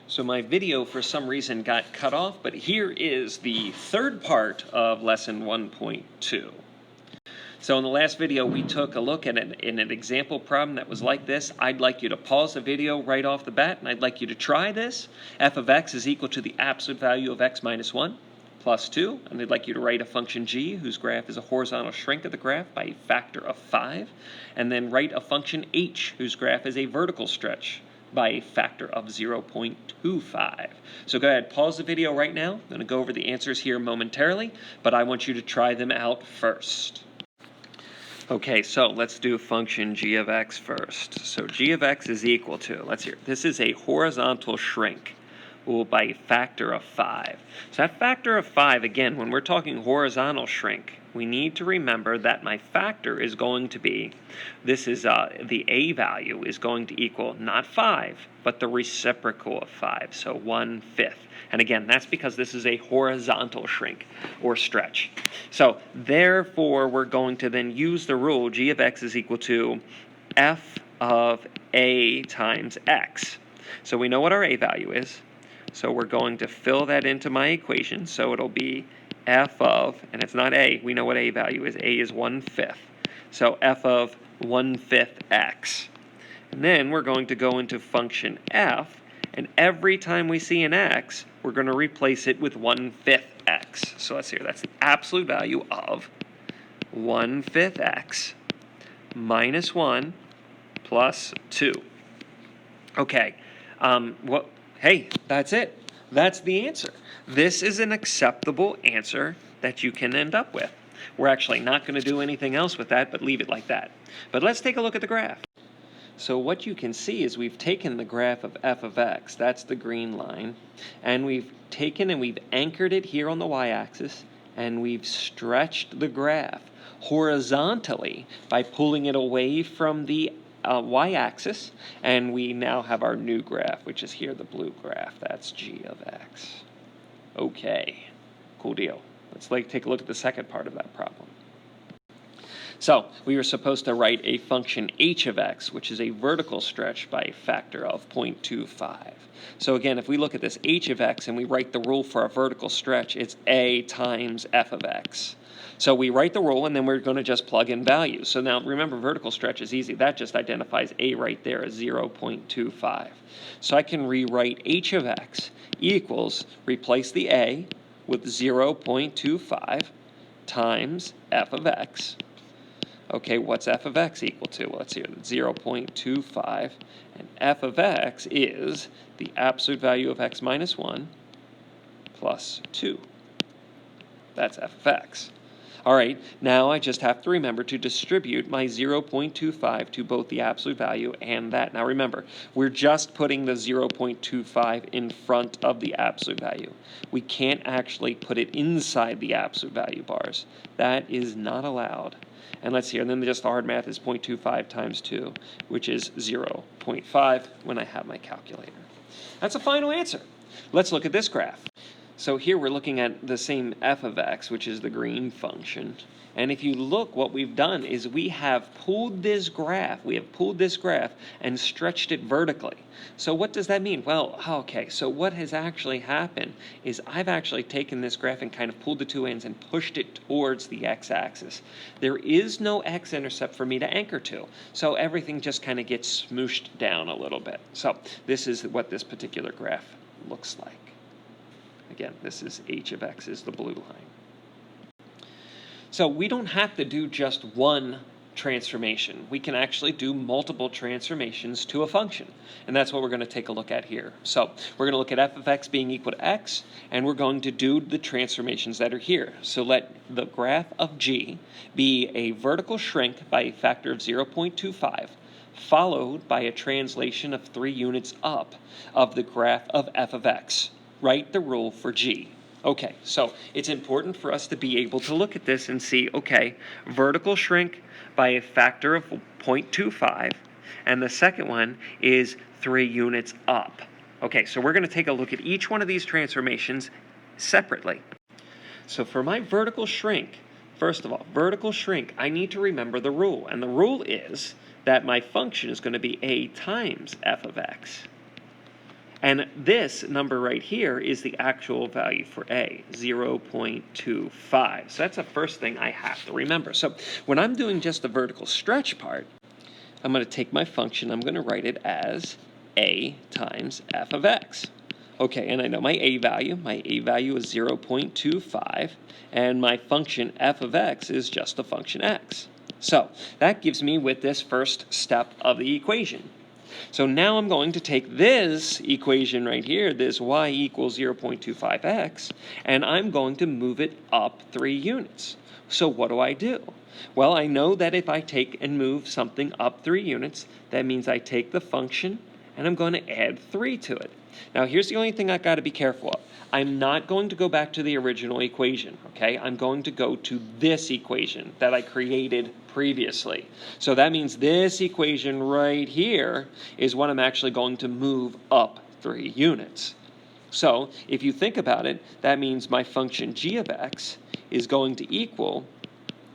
So my video for some reason got cut off, but here is the third part of lesson 1.2. So in the last video, we took a look at an example problem that was like this. I'd like you to pause the video right off the bat, and I'd like you to try this. F of x is equal to the absolute value of x minus 1 plus 2. And I'd like you to write a function g whose graph is a horizontal shrink of the graph by a factor of 5. And then write a function h whose graph is a vertical stretch by a factor of 0.25. So go ahead, pause the video right now. I'm going to go over the answers here momentarily, but I want you to try them out first. Okay, so let's do function g of x first. So g of x is equal to, let's hear, this is a horizontal shrink by a factor of 5. So that factor of 5, again, when we're talking horizontal shrink, we need to remember that my factor is going to be, this is the a value is going to equal not 5, but the reciprocal of 5, so 1/5. And again, that's because this is a horizontal shrink or stretch. So therefore, we're going to then use the rule g of x is equal to f of a times x. So we know what our a value is. So we're going to fill that into my equation. So it'll be f of, and it's not a, we know what a value is. A is 1/5. So f of 1/5 x. And then we're going to go into function f, and every time we see an x, we're going to replace it with 1/5 x. So let's hear, that's the absolute value of 1/5 x minus 1 plus 2. Okay, hey, that's it. That's the answer. This is an acceptable answer that you can end up with. We're actually not going to do anything else with that, but leave it like that. But let's take a look at the graph. So what you can see is we've taken the graph of f of x, that's the green line, and we've taken and we've anchored it here on the y-axis, and we've stretched the graph horizontally by pulling it away from the y-axis, and we now have our new graph, which is here, the blue graph. That's g of x. Okay, cool deal. Let's take a look at the second part of that problem. So we were supposed to write a function h of x, which is a vertical stretch by a factor of 0.25. So again, if we look at this h of x and we write the rule for a vertical stretch, it's a times f of x. So we write the rule, and then we're going to just plug in values. So now remember, vertical stretch is easy. That just identifies a right there as 0.25. So I can rewrite h of x equals, replace the a with 0.25 times f of x. Okay, what's f of x equal to? Well, let's see, 0.25, and f of x is the absolute value of x minus 1 plus 2. That's f of x. All right, now I just have to remember to distribute my 0.25 to both the absolute value and that. Now remember, we're just putting the 0.25 in front of the absolute value. We can't actually put it inside the absolute value bars. That is not allowed. And let's see, and then just the hard math is 0.25 times 2, which is 0.5 when I have my calculator. That's a final answer. Let's look at this graph. So here we're looking at the same f of x, which is the green function. And if you look, what we've done is we have pulled this graph. We have pulled this graph and stretched it vertically. So what does that mean? Well, okay, so what has actually happened is I've actually taken this graph and kind of pulled the two ends and pushed it towards the x-axis. There is no x-intercept for me to anchor to, so everything just kind of gets smooshed down a little bit. So this is what this particular graph looks like. Again, this is h of x is the blue line. So we don't have to do just one transformation. We can actually do multiple transformations to a function. And that's what we're going to take a look at here. So we're going to look at f of x being equal to x, and we're going to do the transformations that are here. So let the graph of g be a vertical shrink by a factor of 0.25, followed by a translation of 3 units up of the graph of f of x. Write the rule for g. Okay, so it's important for us to be able to look at this and see, okay, vertical shrink by a factor of 0.25, and the second one is 3 units up. Okay, so we're going to take a look at each one of these transformations separately. So for my vertical shrink, first of all, vertical shrink, I need to remember the rule, and the rule is that my function is going to be a times f of x. And this number right here is the actual value for A, 0.25. So that's the first thing I have to remember. So when I'm doing just the vertical stretch part, I'm going to take my function, I'm going to write it as A times f of x. Okay, and I know my A value is 0.25, and my function f of x is just a function x. So that gives me with this first step of the equation. So now I'm going to take this equation right here, this y equals 0.25x, and I'm going to move it up 3 units. So what do? Well, I know that if I take and move something up 3 units, that means I take the function and I'm going to add 3 to it. Now, here's the only thing I've got to be careful of. I'm not going to go back to the original equation, okay? I'm going to go to this equation that I created previously. So that means this equation right here is what I'm actually going to move up 3 units. So if you think about it, that means my function g of x is going to equal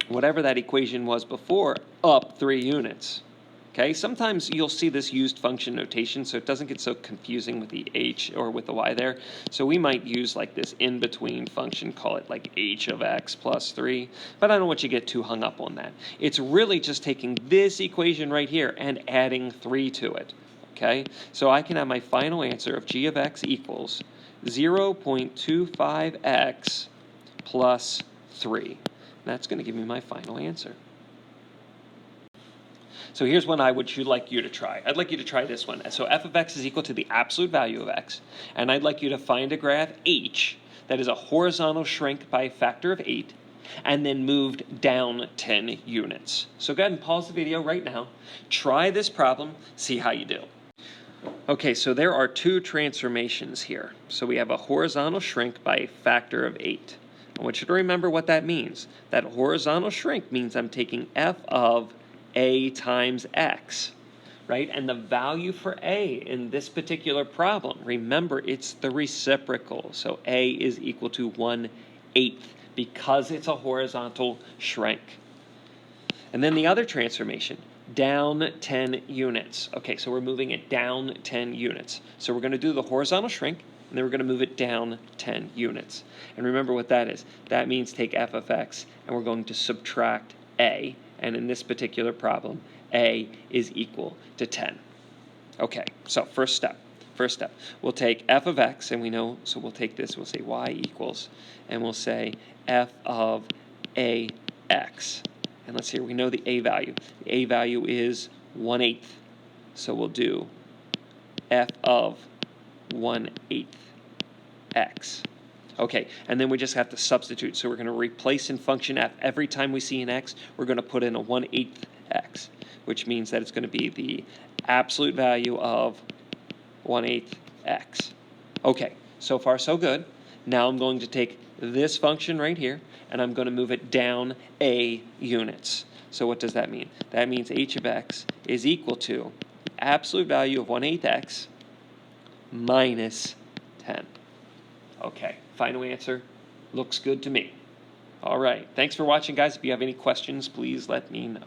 whatever that equation was before up 3 units. Okay, sometimes you'll see this used function notation, so it doesn't get so confusing with the h or with the y there. So we might use like this in-between function, call it like h of x plus 3, but I don't want you to get too hung up on that. It's really just taking this equation right here and adding 3 to it. Okay, so I can have my final answer of g of x equals 0.25x plus 3. That's going to give me my final answer. So here's one I would like you to try. I'd like you to try this one. So f of x is equal to the absolute value of x, and I'd like you to find a graph h that is a horizontal shrink by a factor of 8, and then moved down 10 units. So go ahead and pause the video right now. Try this problem, see how you do. Okay, so there are 2 transformations here. So we have a horizontal shrink by a factor of 8. I want you to remember what that means. That horizontal shrink means I'm taking f of a times x, right? And the value for a in this particular problem, remember, it's the reciprocal. So a is equal to 1/8 because it's a horizontal shrink. And then the other transformation, down 10 units. Okay, so we're moving it down 10 units. So we're going to do the horizontal shrink, and then we're going to move it down 10 units. And remember what that is. That means take f of x, and we're going to subtract a. And in this particular problem, a is equal to 10. Okay, so first step. We'll take f of x, and we know, so we'll take this, we'll say y equals, and we'll say f of ax. And let's see here, we know the a value. The a value is 1/8. So we'll do f of 1/8 x. Okay, and then we just have to substitute. So we're going to replace in function f. Every time we see an x, we're going to put in a 1/8 x, which means that it's going to be the absolute value of 1/8 x. Okay, so far so good. Now I'm going to take this function right here, and I'm going to move it down a units. So what does that mean? That means h of x is equal to the absolute value of 1/8 x minus 10. Okay, final answer looks good to me. All right, thanks for watching, guys. If you have any questions, please let me know.